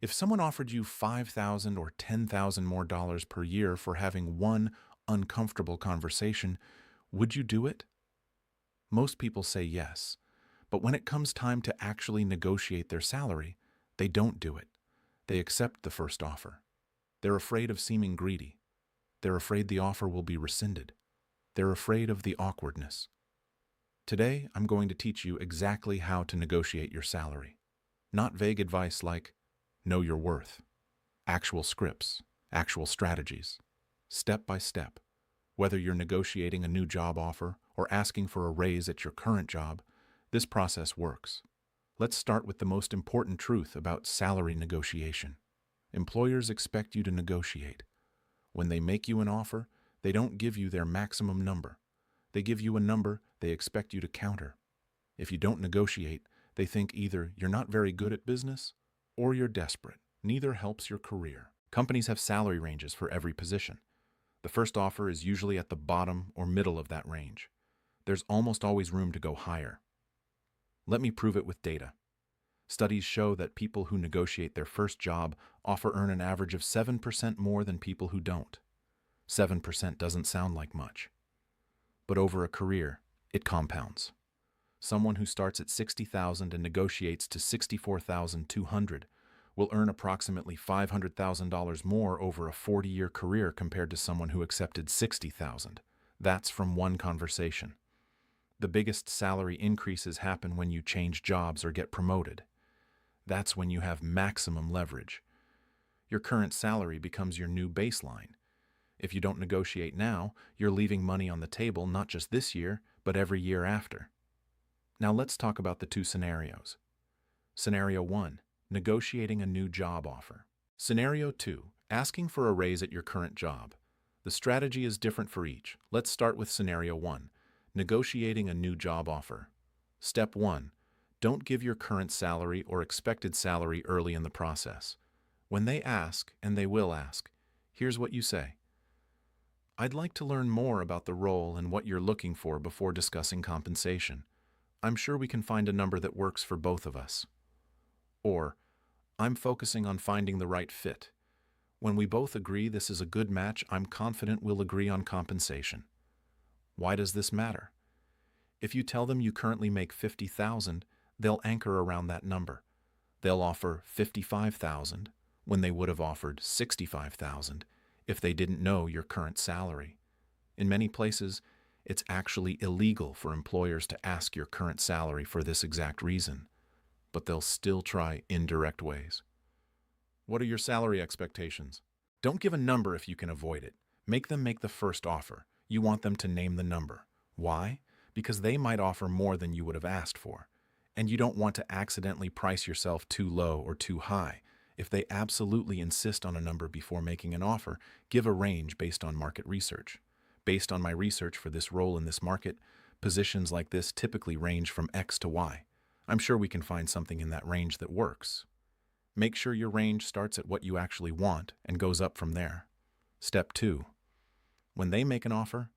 If someone offered you 5,000 or 10,000 more dollars per year for having one uncomfortable conversation, would you do it? Most people say yes, but when it comes time to actually negotiate their salary, they don't do it. They accept the first offer. They're afraid of seeming greedy. They're afraid the offer will be rescinded. They're afraid of the awkwardness. Today, I'm going to teach you exactly how to negotiate your salary. Not vague advice like, know your worth. Actual scripts, actual strategies. Step by step. Whether you're negotiating a new job offer or asking for a raise at your current job, this process works. Let's start with the most important truth about salary negotiation. Employers expect you to negotiate. When they make you an offer, they don't give you their maximum number. They give you a number they expect you to counter. If you don't negotiate, they think either you're not very good at business or you're desperate. Neither helps your career. Companies have salary ranges for every position. The first offer is usually at the bottom or middle of that range. There's almost always room to go higher. Let me prove it with data. Studies show that people who negotiate their first job often earn an average of 7% more than people who don't. 7% doesn't sound like much. But over a career, it compounds. Someone who starts at 60,000 and negotiates to 64,200 will earn approximately $500,000 more over a 40-year career compared to someone who accepted 60,000. That's from one conversation. The biggest salary increases happen when you change jobs or get promoted. That's when you have maximum leverage. Your current salary becomes your new baseline. If you don't negotiate now, you're leaving money on the table not just this year, but every year after. Now let's talk about the two scenarios. Scenario 1, negotiating a new job offer. Scenario 2, asking for a raise at your current job. The strategy is different for each. Let's start with Scenario 1, negotiating a new job offer. Step 1, don't give your current salary or expected salary early in the process. When they ask, and they will ask, here's what you say. I'd like to learn more about the role and what you're looking for before discussing compensation. I'm sure we can find a number that works for both of us. Or, I'm focusing on finding the right fit. When we both agree this is a good match, I'm confident we'll agree on compensation. Why does this matter? If you tell them you currently make 50,000, they'll anchor around that number. They'll offer 55,000 when they would have offered 65,000 if they didn't know your current salary. In many places, it's actually illegal for employers to ask your current salary for this exact reason, but they'll still try indirect ways. What are your salary expectations? Don't give a number if you can avoid it. Make them make the first offer. You want them to name the number. Why? Because they might offer more than you would have asked for, and you don't want to accidentally price yourself too low or too high. If they absolutely insist on a number before making an offer, give a range based on market research. Based on my research for this role in this market, positions like this typically range from X to Y. I'm sure we can find something in that range that works. Make sure your range starts at what you actually want and goes up from there. Step 2. When they make an offer,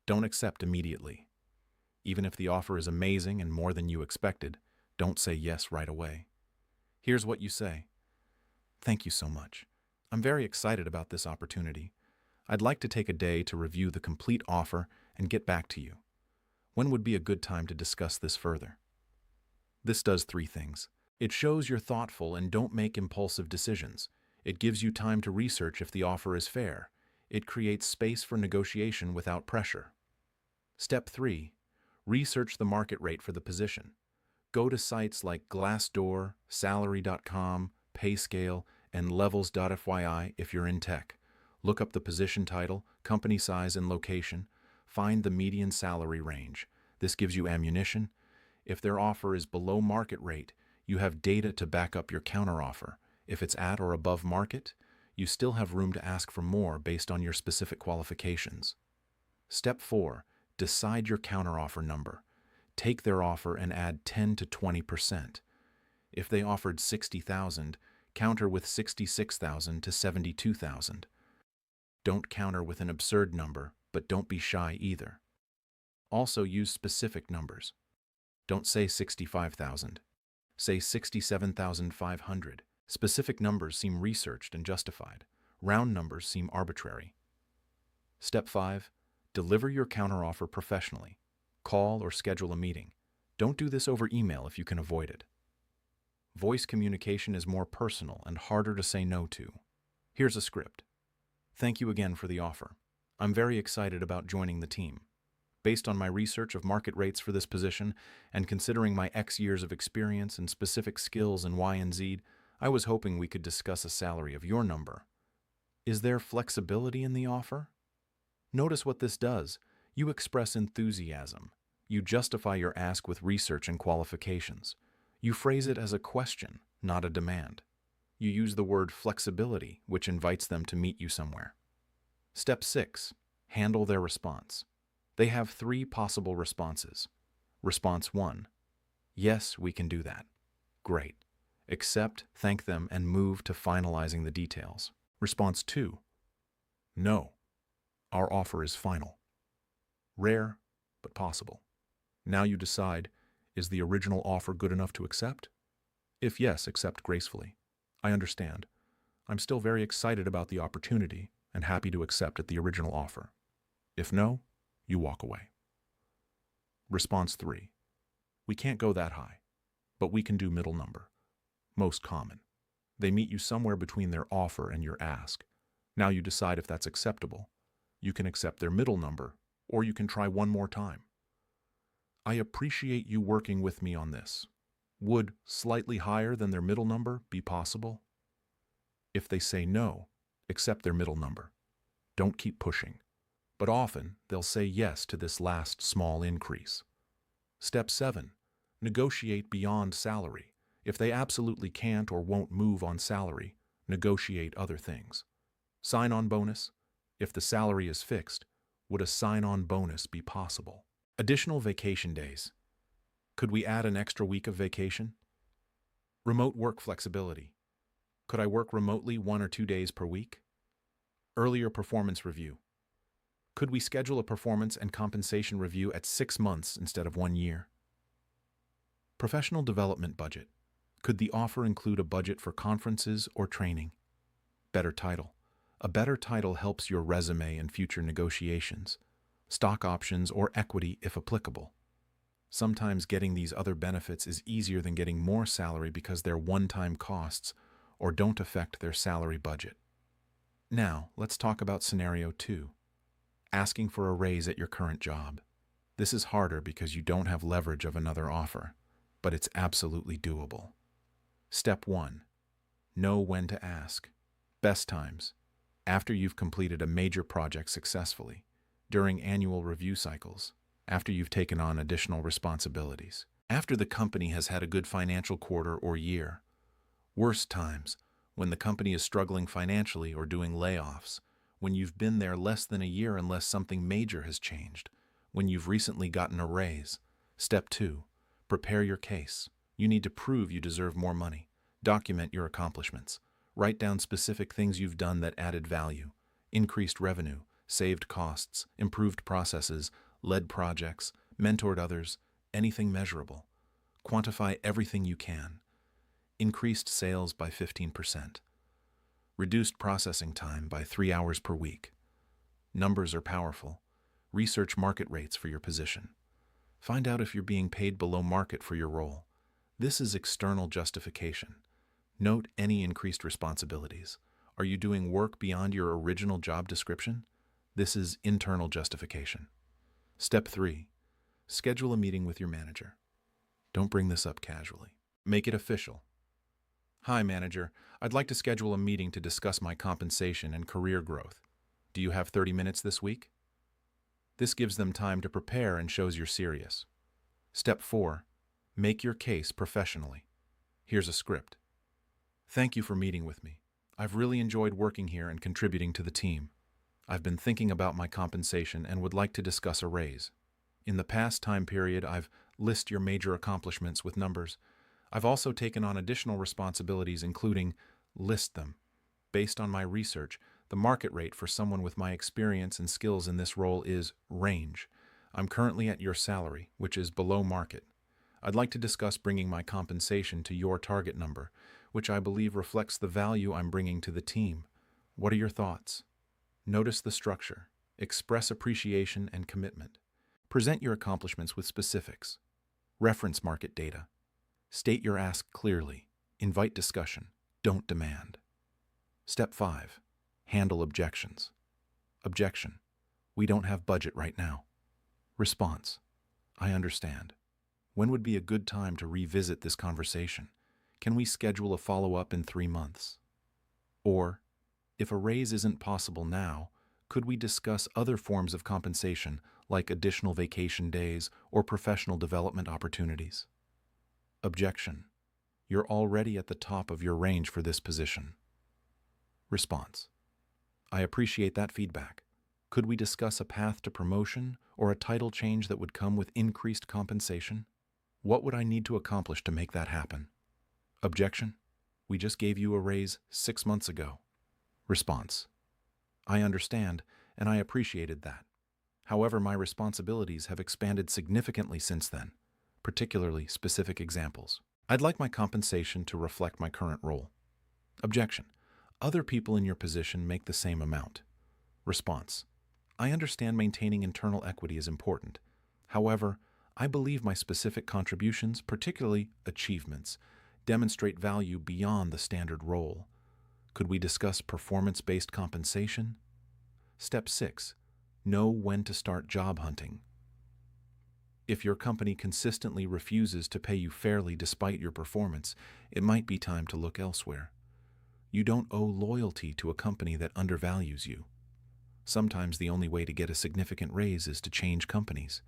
don't accept immediately. Even if the offer is amazing and more than you expected, don't say yes right away. Here's what you say. Thank you so much. I'm very excited about this opportunity. I'd like to take a day to review the complete offer and get back to you. When would be a good time to discuss this further? This does 3 things. It shows you're thoughtful and don't make impulsive decisions. It gives you time to research if the offer is fair. It creates space for negotiation without pressure. Step 3. Research the market rate for the position. Go to sites like Glassdoor, Salary.com, Payscale, and Levels.fyi if you're in tech. Look up the position title, company size, and location. Find the median salary range. This gives you ammunition. If their offer is below market rate, you have data to back up your counteroffer. If it's at or above market, you still have room to ask for more based on your specific qualifications. Step 4. Decide your counteroffer number. Take their offer and add 10 to 20%. If they offered 60,000, counter with 66,000 to 72,000. Don't counter with an absurd number, but don't be shy either. Also use specific numbers. Don't say 65,000. Say 67,500. Specific numbers seem researched and justified. Round numbers seem arbitrary. Step 5. Deliver your counteroffer professionally. Call or schedule a meeting. Don't do this over email if you can avoid it. Voice communication is more personal and harder to say no to. Here's a script. Thank you again for the offer. I'm very excited about joining the team. Based on my research of market rates for this position and considering my X years of experience and specific skills in Y and Z, I was hoping we could discuss a salary of your number. Is there flexibility in the offer? Notice what this does. You express enthusiasm. You justify your ask with research and qualifications. You phrase it as a question, not a demand. You use the word flexibility, which invites them to meet you somewhere. Step 6. Handle their response. They have 3 possible responses. Response 1. Yes, we can do that. Great. Accept, thank them, and move to finalizing the details. Response 2. No. Our offer is final. Rare, but possible. Now you decide, is the original offer good enough to accept? If yes, accept gracefully. I understand. I'm still very excited about the opportunity and happy to accept at the original offer. If no, you walk away. Response 3. We can't go that high, but we can do middle number. Most common. They meet you somewhere between their offer and your ask. Now you decide if that's acceptable. You can accept their middle number, or you can try one more time. I appreciate you working with me on this. Would slightly higher than their middle number be possible? If they say no, accept their middle number. Don't keep pushing. But often, they'll say yes to this last small increase. Step 7. Negotiate beyond salary. If they absolutely can't or won't move on salary, negotiate other things. Sign-on bonus. If the salary is fixed, would a sign-on bonus be possible? Additional vacation days. Could we add an extra week of vacation? Remote work flexibility. Could I work remotely 1 or 2 days per week? Earlier performance review. Could we schedule a performance and compensation review at 6 months instead of 1 year? Professional development budget. Could the offer include a budget for conferences or training? Better title. A better title helps your resume and future negotiations. Stock options or equity if applicable. Sometimes getting these other benefits is easier than getting more salary because they're one-time costs or don't affect their salary budget. Now, let's talk about scenario 2. Asking for a raise at your current job. This is harder because you don't have leverage of another offer, but it's absolutely doable. Step 1. Know when to ask. Best times. After you've completed a major project successfully, during annual review cycles, after you've taken on additional responsibilities, after the company has had a good financial quarter or year. Worst times, when the company is struggling financially or doing layoffs, when you've been there less than a year unless something major has changed, when you've recently gotten a raise. Step 2. Prepare your case. You need to prove you deserve more money. Document your accomplishments. Write down specific things you've done that added value, increased revenue, saved costs, improved processes, led projects, mentored others, anything measurable. Quantify everything you can. Increased sales by 15%. Reduced processing time by 3 hours per week. Numbers are powerful. Research market rates for your position. Find out if you're being paid below market for your role. This is external justification. Note any increased responsibilities. Are you doing work beyond your original job description? This is internal justification. Step 3. Schedule a meeting with your manager. Don't bring this up casually. Make it official. Hi, manager. I'd like to schedule a meeting to discuss my compensation and career growth. Do you have 30 minutes this week? This gives them time to prepare and shows you're serious. Step 4. Make your case professionally. Here's a script. Thank you for meeting with me. I've really enjoyed working here and contributing to the team. I've been thinking about my compensation and would like to discuss a raise. In the past time period, I've listed your major accomplishments with numbers. I've also taken on additional responsibilities, including list them. Based on my research, the market rate for someone with my experience and skills in this role is range. I'm currently at your salary, which is below market. I'd like to discuss bringing my compensation to your target number, which I believe reflects the value I'm bringing to the team. What are your thoughts? Notice the structure. Express appreciation and commitment. Present your accomplishments with specifics. Reference market data. State your ask clearly. Invite discussion. Don't demand. Step 5. Handle objections. Objection. We don't have budget right now. Response. I understand. When would be a good time to revisit this conversation? Can we schedule a follow-up in 3 months? Or, if a raise isn't possible now, could we discuss other forms of compensation like additional vacation days or professional development opportunities? Objection. You're already at the top of your range for this position. Response. I appreciate that feedback. Could we discuss a path to promotion or a title change that would come with increased compensation? What would I need to accomplish to make that happen? Objection. We just gave you a raise 6 months ago. Response. I understand, and I appreciated that. However, my responsibilities have expanded significantly since then, particularly specific examples. I'd like my compensation to reflect my current role. Objection. Other people in your position make the same amount. Response. I understand maintaining internal equity is important. However, I believe my specific contributions, particularly achievements, demonstrate value beyond the standard role. Could we discuss performance-based compensation? Step 6. Know when to start job hunting. If your company consistently refuses to pay you fairly despite your performance, it might be time to look elsewhere. You don't owe loyalty to a company that undervalues you. Sometimes the only way to get a significant raise is to change companies.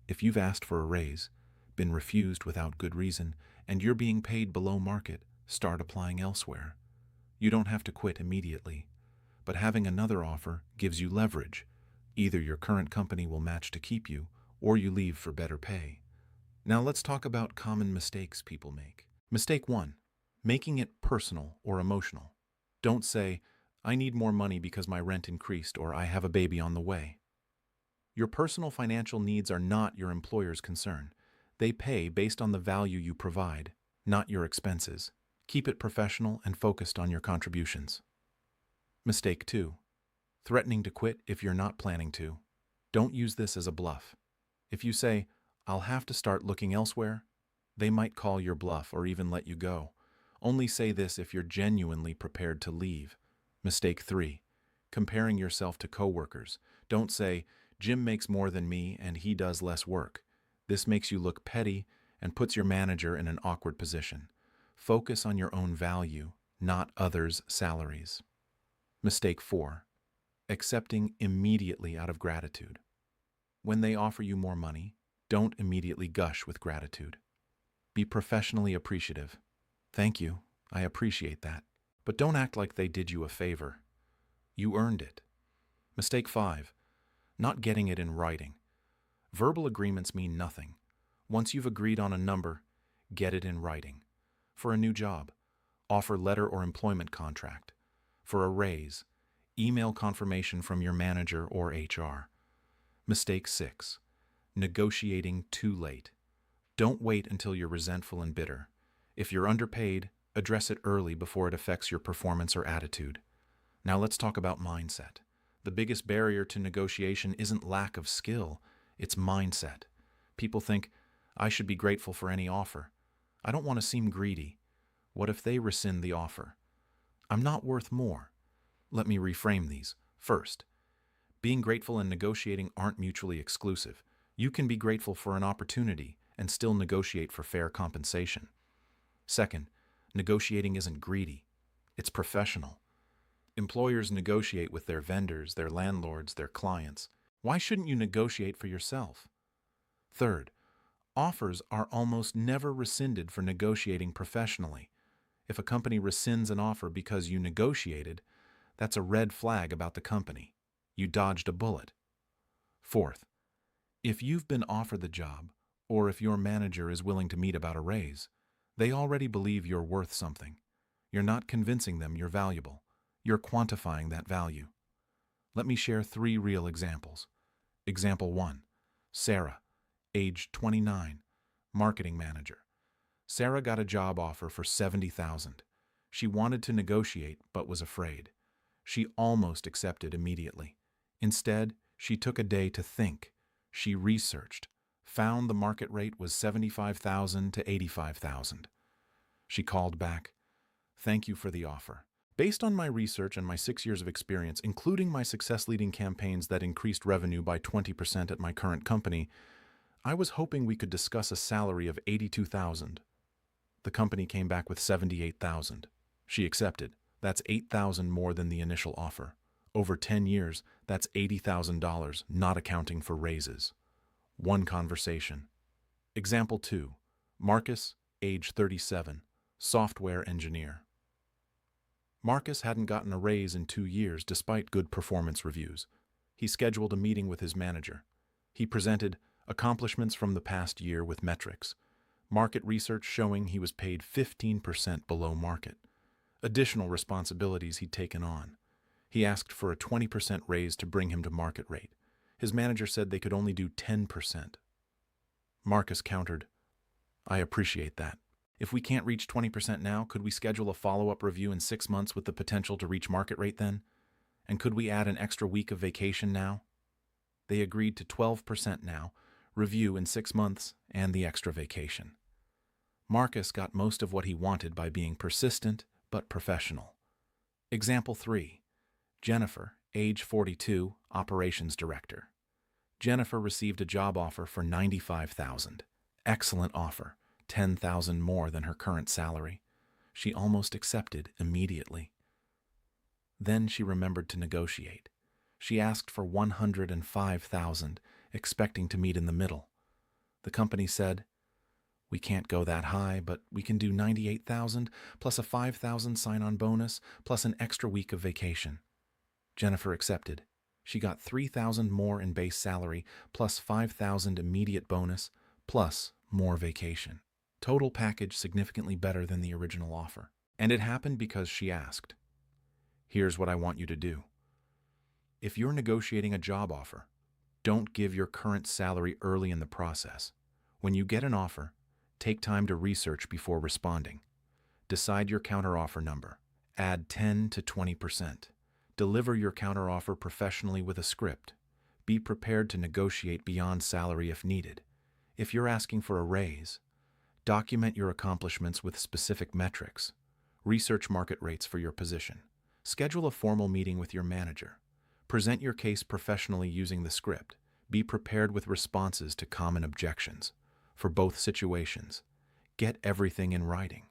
If you've asked for a raise, been refused without good reason, and you're being paid below market, start applying elsewhere. You don't have to quit immediately, but having another offer gives you leverage. Either your current company will match to keep you, or you leave for better pay. Now let's talk about common mistakes people make. Mistake 1. Making it personal or emotional. Don't say, I need more money because my rent increased or I have a baby on the way. Your personal financial needs are not your employer's concern. They pay based on the value you provide, not your expenses. Keep it professional and focused on your contributions. Mistake 2. Threatening to quit if you're not planning to. Don't use this as a bluff. If you say, I'll have to start looking elsewhere, they might call your bluff or even let you go. Only say this if you're genuinely prepared to leave. Mistake 3. Comparing yourself to coworkers. Don't say, Jim makes more than me and he does less work. This makes you look petty and puts your manager in an awkward position. Focus on your own value, not others' salaries. Mistake 4. Accepting immediately out of gratitude. When they offer you more money, don't immediately gush with gratitude. Be professionally appreciative. Thank you, I appreciate that. But don't act like they did you a favor. You earned it. Mistake 5. Not getting it in writing. Verbal agreements mean nothing. Once you've agreed on a number, get it in writing. For a new job, offer letter or employment contract. For a raise, email confirmation from your manager or HR. Mistake 6. Negotiating too late. Don't wait until you're resentful and bitter. If you're underpaid, address it early before it affects your performance or attitude. Now let's talk about mindset. The biggest barrier to negotiation isn't lack of skill, it's mindset. People think, I should be grateful for any offer. I don't want to seem greedy. What if they rescind the offer? I'm not worth more. Let me reframe these. First, being grateful and negotiating aren't mutually exclusive. You can be grateful for an opportunity and still negotiate for fair compensation. Second, negotiating isn't greedy. It's professional. Employers negotiate with their vendors, their landlords, their clients. Why shouldn't you negotiate for yourself? Third, offers are almost never rescinded for negotiating professionally. If a company rescinds an offer because you negotiated, that's a red flag about the company. You dodged a bullet. Fourth, if you've been offered the job, or if your manager is willing to meet about a raise, they already believe you're worth something. You're not convincing them you're valuable. You're quantifying that value. Let me share 3 real examples. Example 1. Sarah, age 29, marketing manager. Sarah got a job offer for $70,000. She wanted to negotiate, but was afraid. She almost accepted immediately. Instead, she took a day to think. She researched, found the market rate was $75,000 to $85,000. She called back, "Thank you for the offer. Based on my research and my 6 years of experience, including my success-leading campaigns that increased revenue by 20% at my current company, I was hoping we could discuss a salary of $82,000. The company came back with $78,000. She accepted. That's $8,000 more than the initial offer. Over 10 years, that's $80,000, not accounting for raises. One conversation. Example 2. Marcus, age 37, software engineer. Marcus hadn't gotten a raise in 2 years despite good performance reviews. He scheduled a meeting with his manager. He presented accomplishments from the past year with metrics. Market research showing he was paid 15% below market. Additional responsibilities he'd taken on. He asked for a 20% raise to bring him to market rate. His manager said they could only do 10%. Marcus countered, "I appreciate that. If we can't reach 20% now, could we schedule a follow-up review in 6 months with the potential to reach market rate then? And could we add an extra week of vacation now?" They agreed to 12% now, review in 6 months, and the extra vacation. Marcus got most of what he wanted by being persistent but professional. Example 3. Jennifer, age 42, operations director. Jennifer received a job offer for $95,000. Excellent offer, $10,000 more than her current salary. She almost accepted immediately. Then she remembered to negotiate. She asked for $105,000, expecting to meet in the middle. The company said, "We can't go that high, but we can do $98,000 plus a $5,000 sign-on bonus plus an extra week of vacation." Jennifer accepted. She got $3,000 more in base salary plus $5,000 immediate bonus plus more vacation. Total package significantly better than the original offer. And it happened because she asked. Here's what I want you to do. If you're negotiating a job offer, don't give your current salary early in the process. When you get an offer, take time to research before responding. Decide your counteroffer number. Add 10 to 20%. Deliver your counteroffer professionally with a script. Be prepared to negotiate beyond salary if needed. If you're asking for a raise, document your accomplishments with specific metrics. Research market rates for your position. Schedule a formal meeting with your manager. Present your case professionally using the script. Be prepared with responses to common objections. For both situations, get everything in writing.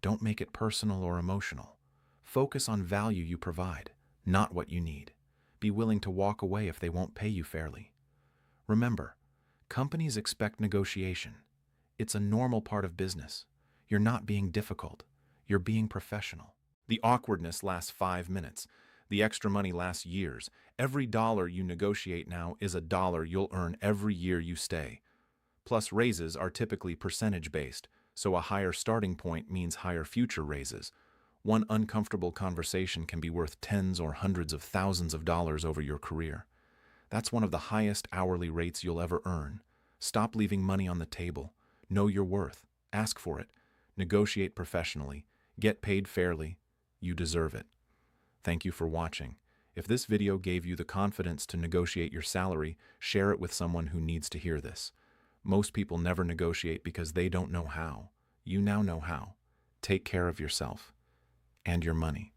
Don't make it personal or emotional. Focus on value you provide, not what you need. Be willing to walk away if they won't pay you fairly. Remember, companies expect negotiation. It's a normal part of business. You're not being difficult. You're being professional. The awkwardness lasts 5 minutes. The extra money lasts years. Every dollar you negotiate now is a dollar you'll earn every year you stay. Plus, raises are typically percentage-based, so a higher starting point means higher future raises. One uncomfortable conversation can be worth tens or hundreds of thousands of dollars over your career. That's one of the highest hourly rates you'll ever earn. Stop leaving money on the table. Know your worth. Ask for it. Negotiate professionally. Get paid fairly. You deserve it. Thank you for watching. If this video gave you the confidence to negotiate your salary, share it with someone who needs to hear this. Most people never negotiate because they don't know how. You now know how. Take care of yourself and your money.